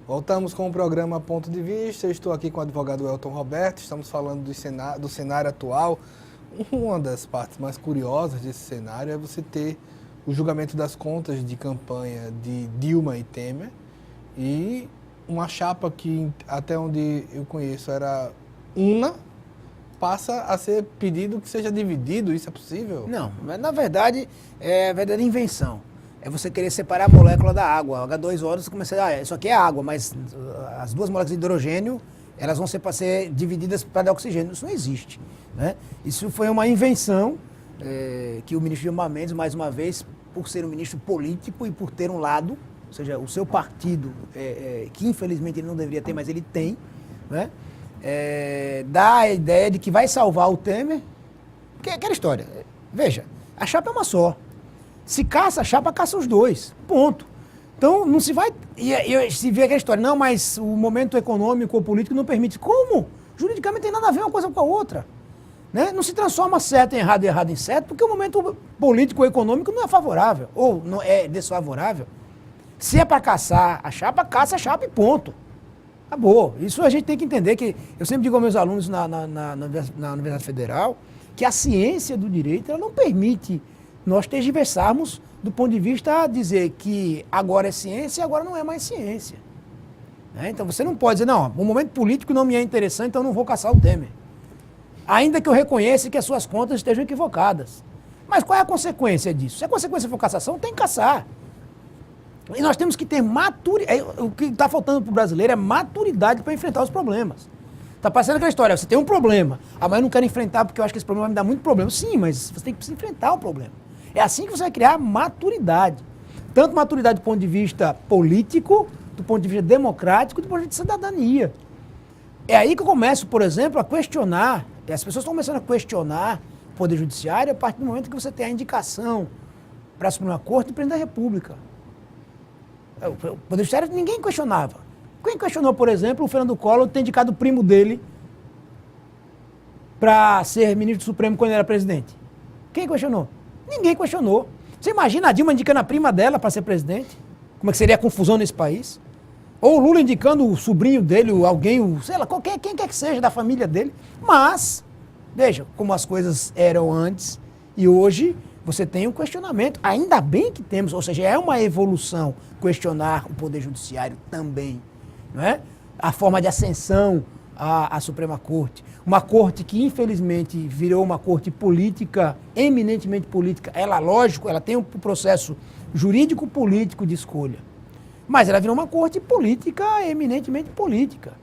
Voltamos com o programa Ponto de Vista. Eu estou aqui com o advogado Elton Roberto. Estamos falando do cenário atual. Uma das partes mais curiosas desse cenário é você ter o julgamento das contas de campanha de Dilma e Temer e uma chapa que, até onde eu conheço, era una, passa a ser pedido que seja dividido. Isso é possível? Não, mas na verdade é a verdadeira invenção. É você querer separar a molécula da água. H2O, você começa a isso aqui é água, mas as duas moléculas de hidrogênio, elas vão ser para ser divididas para dar oxigênio. Isso não existe, né? Isso foi uma invenção que o ministro Gilmar Mendes, mais uma vez, por ser um ministro político e por ter um lado, ou seja, o seu partido, que infelizmente ele não deveria ter, mas ele tem, né? Dá a ideia de que vai salvar o Temer, porque é aquela história. Veja, a chapa é uma só. Se caça a chapa, caça os dois. Ponto. Então, não se vai... E se vê aquela história, não, mas o momento econômico ou político não permite. Como? Juridicamente tem nada a ver uma coisa com a outra. Né? Não se transforma certo em errado e errado em certo, porque o momento político ou econômico não é favorável, ou não é desfavorável. Se é para caçar a chapa, caça a chapa e ponto. Acabou. Isso a gente tem que entender que... Eu sempre digo aos meus alunos na Universidade Federal que a ciência do direito ela não permite nós tergiversarmos do ponto de vista a dizer que agora é ciência e agora não é mais ciência. Né? Então você não pode dizer, não, o momento político não me é interessante, então eu não vou caçar o Temer. Ainda que eu reconheça que as suas contas estejam equivocadas. Mas qual é a consequência disso? Se a consequência for cassação, tem que caçar. E nós temos que ter maturidade. O que está faltando para o brasileiro é maturidade para enfrentar os problemas. Está parecendo aquela história, você tem um problema, mas eu não quero enfrentar porque eu acho que esse problema vai me dar muito problema. Sim, mas você tem que enfrentar o problema. É assim que você vai criar maturidade. Tanto maturidade do ponto de vista político, do ponto de vista democrático, do ponto de vista de cidadania. É aí que eu começo, por exemplo, a questionar, as pessoas estão começando a questionar o Poder Judiciário a partir do momento que você tem a indicação para a Suprema Corte do Presidente da República. O Poder Judiciário ninguém questionava. Quem questionou, por exemplo, o Fernando Collor ter indicado o primo dele para ser ministro do Supremo quando ele era presidente? Quem questionou? Ninguém questionou. Você imagina a Dilma indicando a prima dela para ser presidente? Como é que seria a confusão nesse país? Ou o Lula indicando o sobrinho dele, alguém, sei lá, quem quer que seja da família dele. Mas, veja como as coisas eram antes e hoje você tem um questionamento. Ainda bem que temos, ou seja, é uma evolução questionar o Poder Judiciário também. Não é? A forma de ascensão à Suprema Corte. Uma corte que, infelizmente, virou uma corte política, eminentemente política. Ela, lógico, ela tem um processo jurídico-político de escolha. Mas ela virou uma corte política, eminentemente política.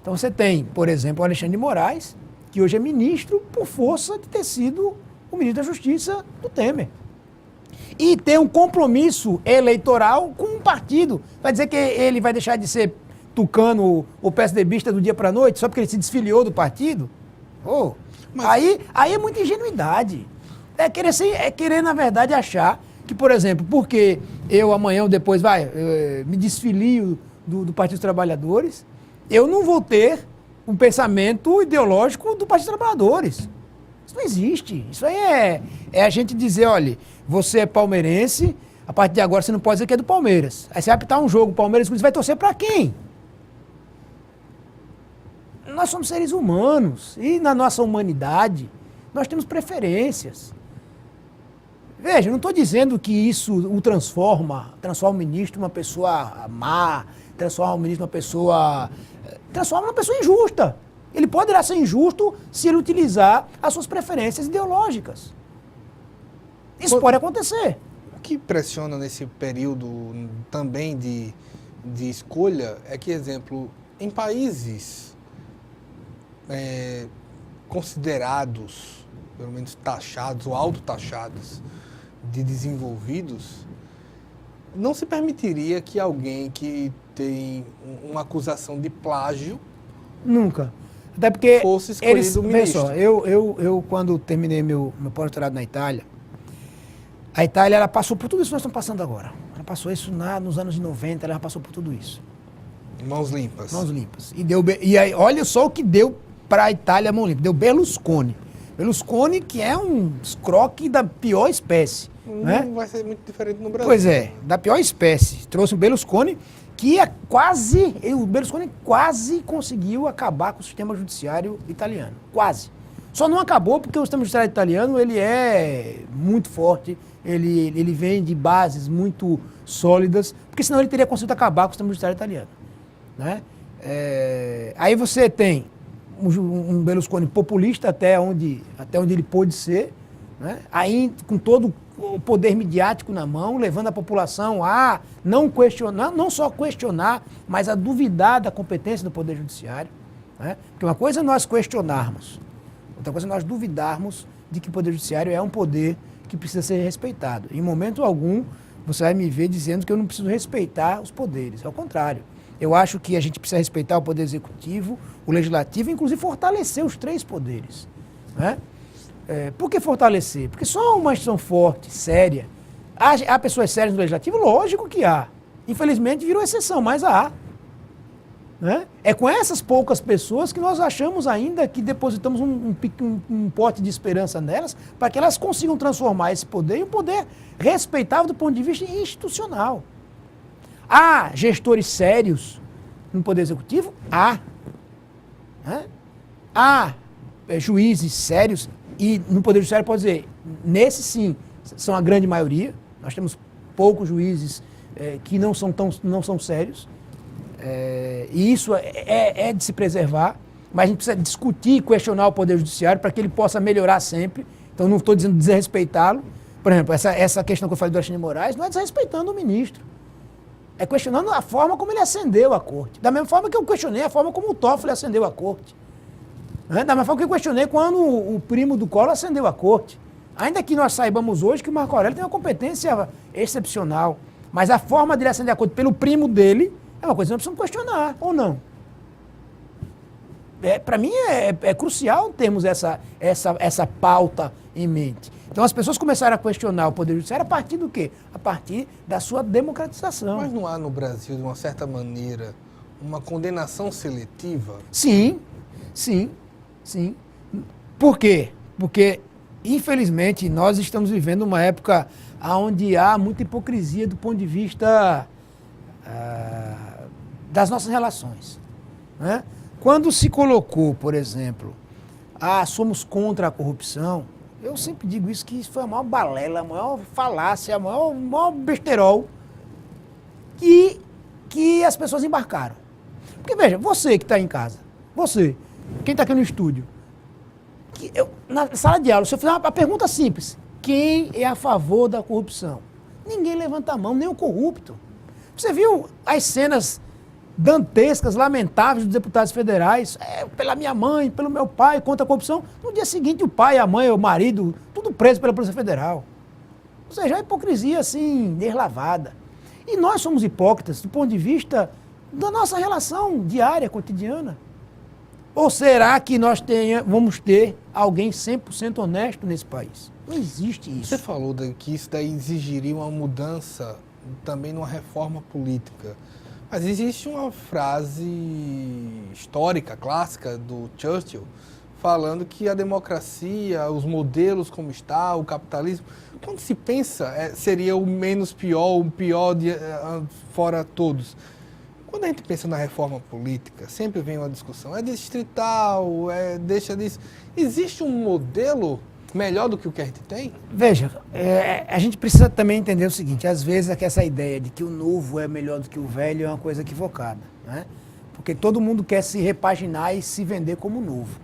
Então você tem, por exemplo, o Alexandre de Moraes, que hoje é ministro por força de ter sido o ministro da Justiça do Temer. E ter um compromisso eleitoral com um partido. Vai dizer que ele vai deixar de ser tucano ou PSDBista do dia para a noite, só porque ele se desfiliou do partido? Oh, aí é muita ingenuidade. É querer, na verdade, achar que, por exemplo, porque eu amanhã ou depois me desfilio do Partido dos Trabalhadores, eu não vou ter um pensamento ideológico do Partido dos Trabalhadores. Isso não existe. Isso aí é a gente dizer, olha, você é palmeirense, a partir de agora você não pode dizer que é do Palmeiras. Aí você vai apitar um jogo, Palmeiras, você vai torcer para quem? Nós somos seres humanos e na nossa humanidade nós temos preferências. Veja, eu não estou dizendo que isso o transforma o ministro em uma pessoa má, transforma o ministro numa pessoa injusta. Ele poderá ser injusto se ele utilizar as suas preferências ideológicas. Isso pode acontecer. O que pressiona nesse período também de escolha é que, exemplo, em países considerados, pelo menos taxados ou autotaxados, de desenvolvidos, não se permitiria que alguém que tem uma acusação de plágio nunca. Até porque fosse escolhido ministro. Só, eu quando terminei meu pós-doutorado na Itália, a Itália ela passou por tudo isso que nós estamos passando agora. Ela passou isso nos anos 90, ela passou por tudo isso. Mãos limpas. Mãos limpas. E aí, olha só o que deu para a Itália mão limpa. Deu Berlusconi. Berlusconi, que é um escroque da pior espécie. Não né? vai ser muito diferente no Brasil. Pois é, da pior espécie. Trouxe o Berlusconi, que o Berlusconi quase conseguiu acabar com o sistema judiciário italiano. Quase. Só não acabou porque o sistema judiciário italiano ele é muito forte, ele vem de bases muito sólidas, porque senão ele teria conseguido acabar com o sistema judiciário italiano. Né? Aí você tem um Berlusconi populista até onde ele pôde ser, né? Aí com todo o poder midiático na mão, levando a população a não questionar, não só questionar, mas a duvidar da competência do Poder Judiciário. Né? Porque uma coisa é nós questionarmos, outra coisa é nós duvidarmos de que o Poder Judiciário é um poder que precisa ser respeitado. Em momento algum, você vai me ver dizendo que eu não preciso respeitar os poderes. Ao contrário, eu acho que a gente precisa respeitar o Poder Executivo, o Legislativo, inclusive fortalecer os três poderes. Né? Por que fortalecer? Porque só uma instituição forte, séria. Há pessoas sérias no Legislativo? Lógico que há. Infelizmente virou exceção, mas há. Né? É com essas poucas pessoas que nós achamos ainda que depositamos um pote de esperança nelas para que elas consigam transformar esse poder em um poder respeitável do ponto de vista institucional. Há gestores sérios no Poder Executivo? Há. Né? Há juízes sérios e no Poder Judiciário pode dizer, nesse sim, são a grande maioria. Nós temos poucos juízes que não são sérios. E isso é de se preservar, mas a gente precisa discutir e questionar o Poder Judiciário para que ele possa melhorar sempre. Então não estou dizendo desrespeitá-lo. Por exemplo, essa questão que eu falei do Alexandre de Moraes não é desrespeitando o ministro. É questionando a forma como ele ascendeu à corte. Da mesma forma que eu questionei a forma como o Toffoli ascendeu à corte. Da mesma forma que eu questionei quando o primo do Collor ascendeu à corte. Ainda que nós saibamos hoje que o Marco Aurélio tem uma competência excepcional, mas a forma dele ascender à corte pelo primo dele é uma coisa que nós precisamos questionar, ou não? Para mim é crucial termos essa pauta em mente. Então as pessoas começaram a questionar o Poder Judiciário a partir do quê? A partir da sua democratização. Mas não há no Brasil, de uma certa maneira, uma condenação seletiva? Sim. Por quê? Porque, infelizmente, nós estamos vivendo uma época onde há muita hipocrisia do ponto de vista das nossas relações. Né? Quando se colocou, por exemplo, somos contra a corrupção, eu sempre digo isso, que isso foi a maior balela, a maior falácia, o maior besterol que as pessoas embarcaram. Porque, veja, você que está em casa, quem está aqui no estúdio, na sala de aula, se eu fizer uma pergunta simples, quem é a favor da corrupção? Ninguém levanta a mão, nem o corrupto. Você viu as cenas dantescas, lamentáveis dos deputados federais, pela minha mãe, pelo meu pai, contra a corrupção. No dia seguinte, o pai, a mãe, o marido, tudo preso pela Polícia Federal. Ou seja, a hipocrisia, assim, deslavada. E nós somos hipócritas do ponto de vista da nossa relação diária, cotidiana. Ou será que nós vamos ter alguém 100% honesto nesse país? Não existe isso. Você falou que isso daí exigiria uma mudança também numa reforma política. Mas existe uma frase histórica, clássica, do Churchill, falando que a democracia, os modelos como está, o capitalismo, quando se pensa, seria o menos pior, o pior fora todos. Quando a gente pensa na reforma política, sempre vem uma discussão, é distrital, deixa disso. Existe um modelo melhor do que o que a gente tem? Veja, a gente precisa também entender o seguinte, às vezes essa ideia de que o novo é melhor do que o velho é uma coisa equivocada, né? Porque todo mundo quer se repaginar e se vender como novo.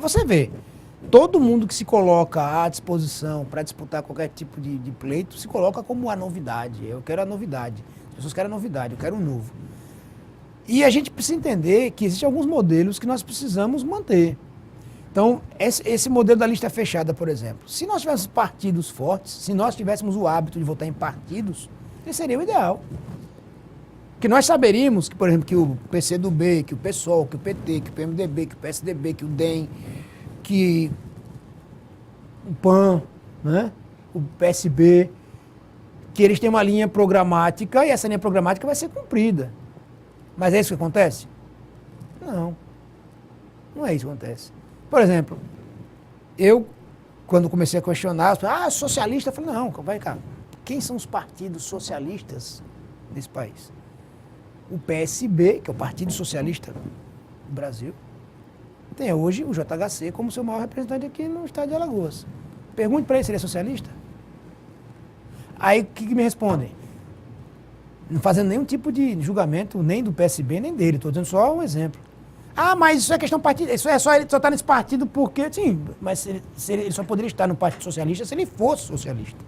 Você vê, todo mundo que se coloca à disposição para disputar qualquer tipo de pleito se coloca como a novidade. Eu quero a novidade. As pessoas querem a novidade, eu quero o novo. E a gente precisa entender que existem alguns modelos que nós precisamos manter. Então, esse modelo da lista fechada, por exemplo, se nós tivéssemos partidos fortes, se nós tivéssemos o hábito de votar em partidos, ele seria o ideal. Porque nós saberíamos que, por exemplo, que o PCdoB, que o PSOL, que o PT, que o PMDB, que o PSDB, que o DEM, que o PAN, né? O PSB, que eles têm uma linha programática e essa linha programática vai ser cumprida. Mas é isso que acontece? Não. Não é isso que acontece. Por exemplo, eu, quando comecei a questionar, socialista, eu falei, não, vai cá, quem são os partidos socialistas nesse país. O PSB, que é o Partido Socialista do Brasil, tem hoje o JHC como seu maior representante aqui no estado de Alagoas. Pergunte para ele se ele é socialista. Aí o que me respondem? Não fazendo nenhum tipo de julgamento, nem do PSB, nem dele. Estou dizendo só um exemplo. Ah, mas isso é questão partida. Isso é só ele só está nesse partido porque. Sim, mas ele só poderia estar no Partido Socialista se ele fosse socialista.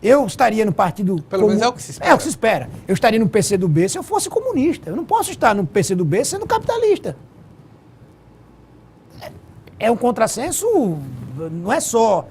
Eu estaria no partido... Pelo menos é o que se espera. É o que se espera. Eu estaria no PCdoB se eu fosse comunista. Eu não posso estar no PCdoB sendo capitalista. É um contrassenso, não é só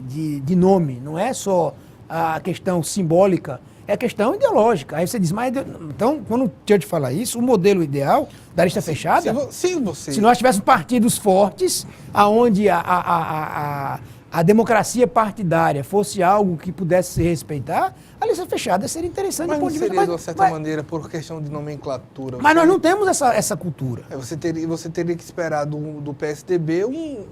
de nome, não é só a questão simbólica, é a questão ideológica. Aí você diz, mas... Então, quando eu te falar isso, o modelo ideal da lista fechada... Se nós tivéssemos partidos fortes, onde a democracia partidária fosse algo que pudesse se respeitar, a lista fechada seria interessante. Mas não seria, de uma certa maneira, por questão de nomenclatura. Mas nós não temos essa cultura. Você teria que esperar do PSDB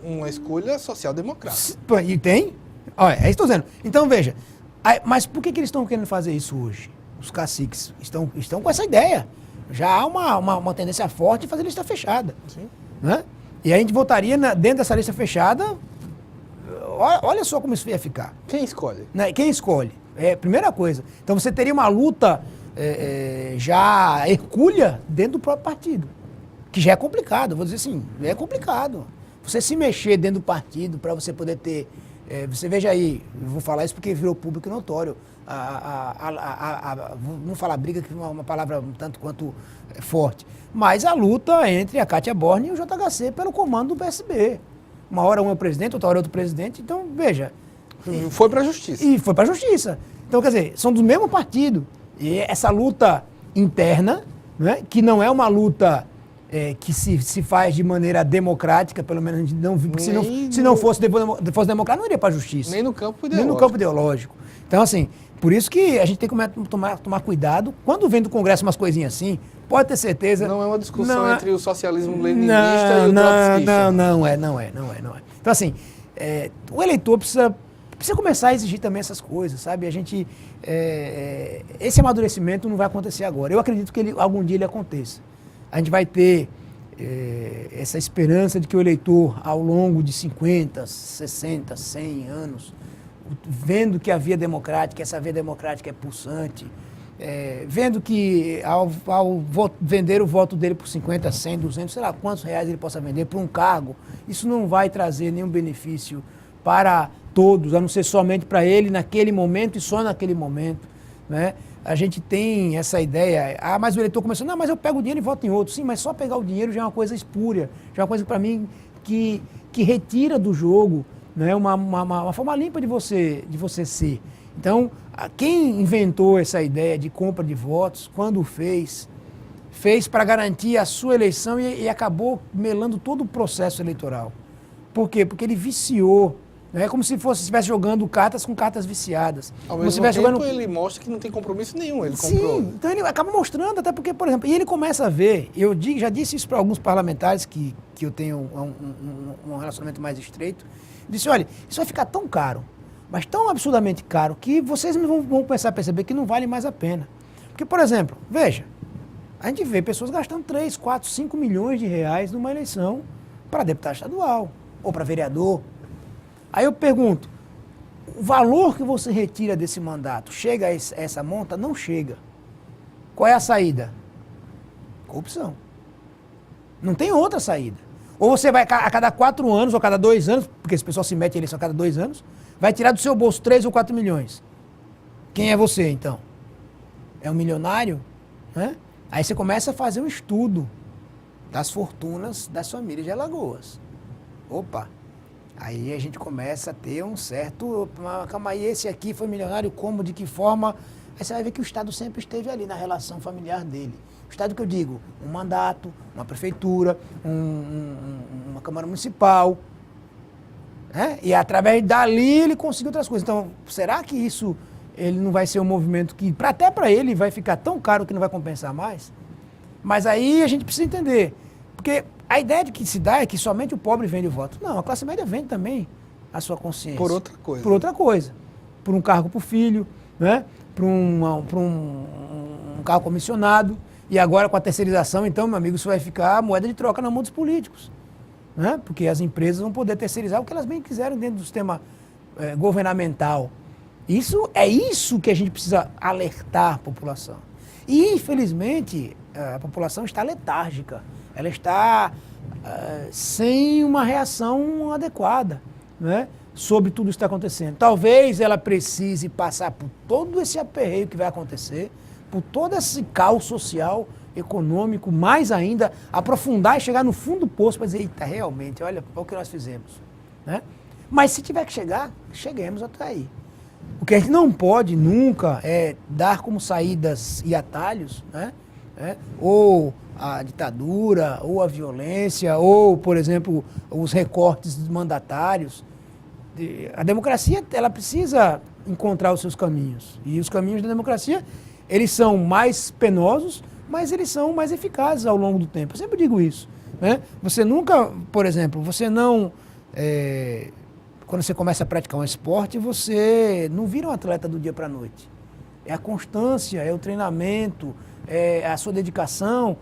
uma escolha social-democrata. E tem? Olha, é isso que estou dizendo. Então, veja, mas por que eles estão querendo fazer isso hoje? Os caciques estão com essa ideia. Já há uma tendência forte de fazer lista fechada. Sim. Né? E a gente votaria dentro dessa lista fechada. Olha só como isso ia ficar. Quem escolhe? Quem escolhe? Primeira coisa. Então você teria uma luta já hercúlea dentro do próprio partido. Que já é complicado, vou dizer assim, é complicado. Você se mexer dentro do partido para você poder ter... você veja aí, eu vou falar isso porque virou público e notório. Não falar briga, que é uma palavra um tanto quanto forte. Mas a luta entre a Cátia Borne e o JHC pelo comando do PSB. Uma hora um é o presidente, outra hora outro presidente. Então, veja... Foi para a justiça. E foi para a justiça. Então, quer dizer, são do mesmo partido. E essa luta interna, né, que não é uma luta que se faz de maneira democrática, pelo menos não, se não fosse democrático, não iria para a justiça. Nem no campo ideológico. Nem no campo ideológico. Então, assim, por isso que a gente tem que tomar cuidado. Quando vem do Congresso umas coisinhas assim, pode ter certeza... Não é uma discussão entre o socialismo leninista e o trotskista. Não é. Então, assim, o eleitor precisa começar a exigir também essas coisas, sabe? A gente... esse amadurecimento não vai acontecer agora. Eu acredito que algum dia ele aconteça. A gente vai ter essa esperança de que o eleitor, ao longo de 50, 60, 100 anos, vendo que a via democrática, essa via democrática é pulsante, vendo que ao vender o voto dele por 50, 100, 200, sei lá quantos reais ele possa vender por um cargo, isso não vai trazer nenhum benefício para todos, a não ser somente para ele naquele momento e só naquele momento, né? A gente tem essa ideia, mas o eleitor começou, não, mas eu pego o dinheiro e voto em outro. Sim, mas só pegar o dinheiro já é uma coisa espúria, já é uma coisa para mim que retira do jogo, né, uma forma limpa de você ser. Então, quem inventou essa ideia de compra de votos, quando fez para garantir a sua eleição e acabou melando todo o processo eleitoral. Por quê? Porque ele viciou. É como se estivesse jogando cartas com cartas viciadas. Ao mesmo tempo, ele mostra que não tem compromisso nenhum. Ele comprou. Sim, então ele acaba mostrando, até porque, por exemplo, e ele começa a ver, já disse isso para alguns parlamentares que eu tenho um relacionamento mais estreito, disse, olha, isso vai ficar tão caro, mas tão absurdamente caro, que vocês vão começar a perceber que não vale mais a pena. Porque, por exemplo, veja, a gente vê pessoas gastando 3, 4, 5 milhões de reais numa eleição para deputado estadual ou para vereador. Aí eu pergunto, o valor que você retira desse mandato chega a essa monta? Não chega. Qual é a saída? Corrupção. Não tem outra saída. Ou você vai a cada 4 anos ou a cada 2 anos, porque esse pessoal se mete em eleição a cada 2 anos, vai tirar do seu bolso 3 ou 4 milhões. Quem é você, então? É um milionário? Né? Aí você começa a fazer um estudo das fortunas das famílias de Alagoas. Opa! Aí a gente começa a ter um certo... Calma aí, esse aqui foi milionário como, de que forma? Aí você vai ver que o Estado sempre esteve ali na relação familiar dele. O Estado que eu digo, um mandato, uma prefeitura, uma Câmara Municipal. Né? E através dali ele conseguiu outras coisas. Então, será que isso ele não vai ser um movimento que até para ele vai ficar tão caro que não vai compensar mais? Mas aí a gente precisa entender. Porque a ideia de que se dá é que somente o pobre vende o voto. Não, a classe média vende também a sua consciência. Por outra coisa. Por outra coisa. Por um cargo para o filho, né? Para um carro comissionado. E agora com a terceirização, então, meu amigo, isso vai ficar moeda de troca na mão dos políticos. Né? Porque as empresas vão poder terceirizar o que elas bem quiserem dentro do sistema governamental. Isso que a gente precisa alertar a população. E, infelizmente, a população está letárgica. Ela está sem uma reação adequada, né, sobre tudo isso que está acontecendo. Talvez ela precise passar por todo esse aperreio que vai acontecer, por todo esse caos social, econômico, mais ainda, aprofundar e chegar no fundo do poço para dizer, eita, realmente, olha o que nós fizemos. Né? Mas se tiver que chegar, cheguemos até aí. O que a gente não pode nunca é dar como saídas e atalhos, né? Ou a ditadura, ou a violência, ou, por exemplo, os recortes dos mandatários. A democracia, ela precisa encontrar os seus caminhos. E os caminhos da democracia, eles são mais penosos, mas eles são mais eficazes ao longo do tempo. Eu sempre digo isso. Né? Você nunca, por exemplo, você não... quando você começa a praticar um esporte, você não vira um atleta do dia para a noite. É a constância, é o treinamento, é a sua dedicação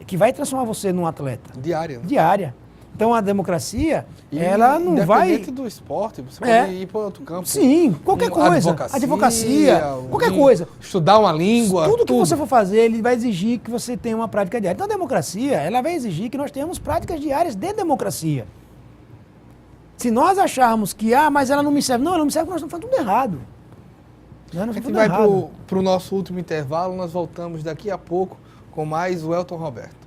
que vai transformar você num atleta. Diária. Né? Diária. Então a democracia, e ela não vai... Independente do esporte, você pode ir para outro campo. Sim, qualquer coisa. Advocacia, qualquer coisa. Estudar uma língua. Tudo que você for fazer, ele vai exigir que você tenha uma prática diária. Então a democracia, ela vai exigir que nós tenhamos práticas diárias de democracia. Se nós acharmos que, mas ela não me serve. Não, ela não me serve porque nós estamos fazendo tudo errado. A gente vai para o nosso último intervalo, nós voltamos daqui a pouco com mais o Elton Roberto.